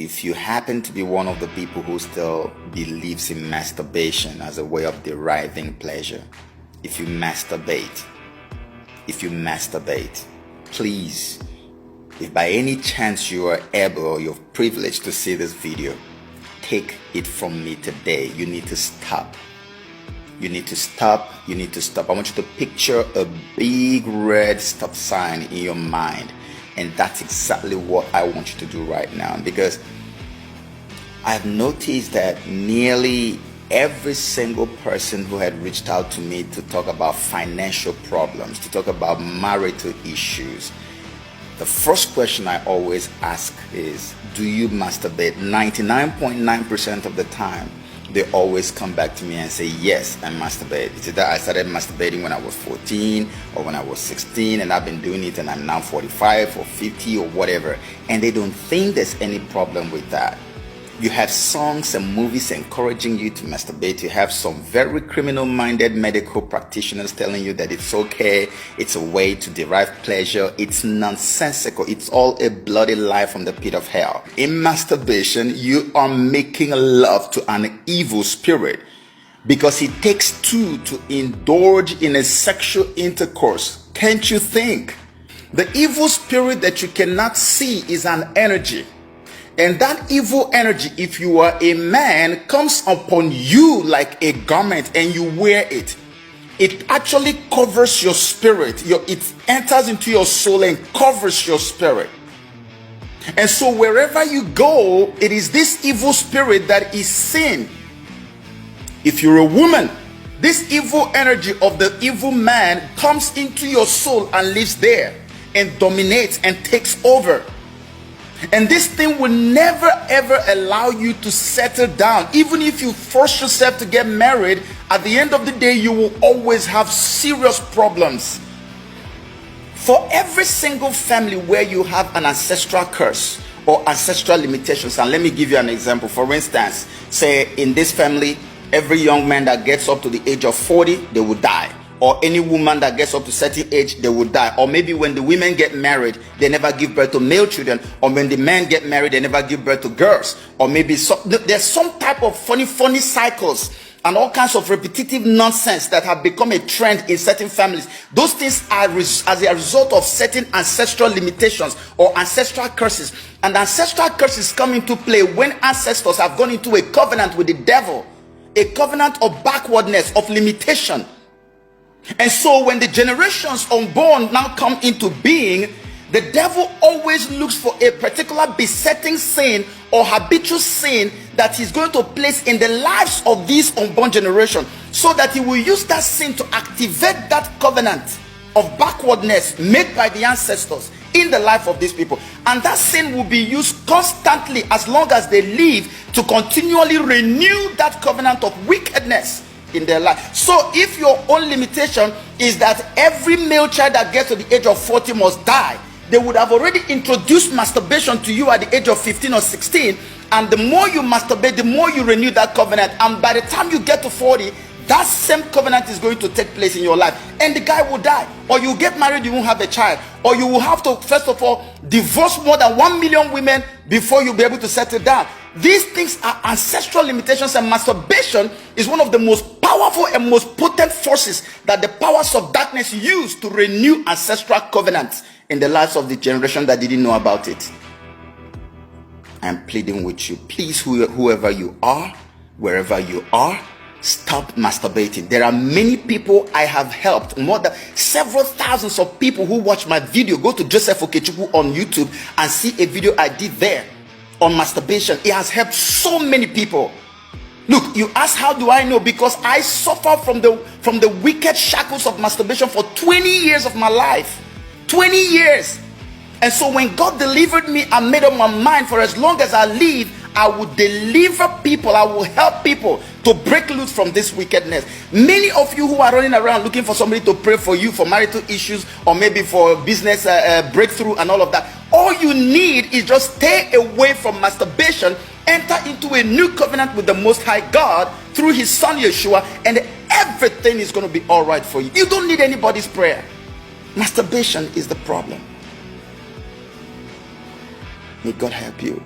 If you happen to be one of the people who still believes in masturbation as a way of deriving pleasure, if you masturbate, please, if by any chance you are able or you're privileged to see this video, take it from me today. You need to stop. You need to stop. I want you to picture a big red stop sign in your mind. And that's exactly what I want you to do right now, because I've noticed that nearly every single person who had reached out to me to talk about financial problems, to talk about marital issues, the first question I always ask is, do you masturbate? 99.9% of the time, they always come back to me and say, yes, I masturbate. It's that I started masturbating when I was 14 or when I was 16, and I've been doing it and I'm now 45 or 50 or whatever. And they don't think there's any problem with that. You have songs and movies encouraging you to masturbate. You have some very criminal-minded medical practitioners telling you that it's okay. It's a way to derive pleasure. It's nonsensical. It's all a bloody lie from the pit of hell. In masturbation, you are making love to an evil spirit, because it takes two to indulge in a sexual intercourse. Can't you think? The evil spirit that you cannot see is an energy. And that evil energy, if you are a man, comes upon you like a garment and you wear it. It actually covers your spirit. It enters into your soul and covers your spirit. And so wherever you go, it is this evil spirit that is seen. If you're a woman, this evil energy of the evil man comes into your soul and lives there and dominates and takes over. And this thing will never ever allow you to settle down. Even if you force yourself to get married, at the end of the day, you will always have serious problems. For every single family where you have an ancestral curse or ancestral limitations, and let me give you an example. For instance, say in this family, every young man that gets up to the age of 40, they will die. Or any woman that gets up to a certain age, they will die. Or maybe when the women get married, they never give birth to male children. Or when the men get married, they never give birth to girls. Or maybe there's some type of funny cycles and all kinds of repetitive nonsense that have become a trend in certain families. Those things are as a result of certain ancestral limitations or ancestral curses. And ancestral curses come into play when ancestors have gone into a covenant with the devil, a covenant of backwardness, of limitation. And so when the generations unborn now come into being, the devil always looks for a particular besetting sin or habitual sin that he's going to place in the lives of these unborn generation, so that he will use that sin to activate that covenant of backwardness made by the ancestors in the life of these people. And that sin will be used constantly as long as they live, to continually renew that covenant of wickedness in their life. So if your own limitation is that every male child that gets to the age of 40 must die, they would have already introduced masturbation to you at the age of 15 or 16, and the more you masturbate, the more you renew that covenant, and by the time you get to 40, that same covenant is going to take place in your life, and the guy will die. Or you get married, you won't have a child, or you will have to first of all divorce more than 1 million women before you'll be able to settle down. These things are ancestral limitations, and masturbation is one of the most powerful and most potent forces that the powers of darkness use to renew ancestral covenants in the lives of the generation that didn't know about it. I'm pleading with you, please, whoever you are, wherever you are, stop masturbating. There are many people I have helped, more than several thousands of people who watch my video. Go to Joseph Okechukwu on YouTube and see a video I did there on masturbation. It has helped so many people. Look, you ask, how do I know? Because I suffer from the wicked shackles of masturbation for 20 years of my life. 20 years. And so when God delivered me, I made up my mind, for as long as I live, I will deliver people, I will help people to break loose from this wickedness. Many of you who are running around looking for somebody to pray for you for marital issues, or maybe for business breakthrough and all of that, all you need is just stay away from masturbation, enter into a new covenant with the Most High God through his son Yeshua, and everything is going to be all right for you. You don't need anybody's prayer. Masturbation is the problem. May God help you.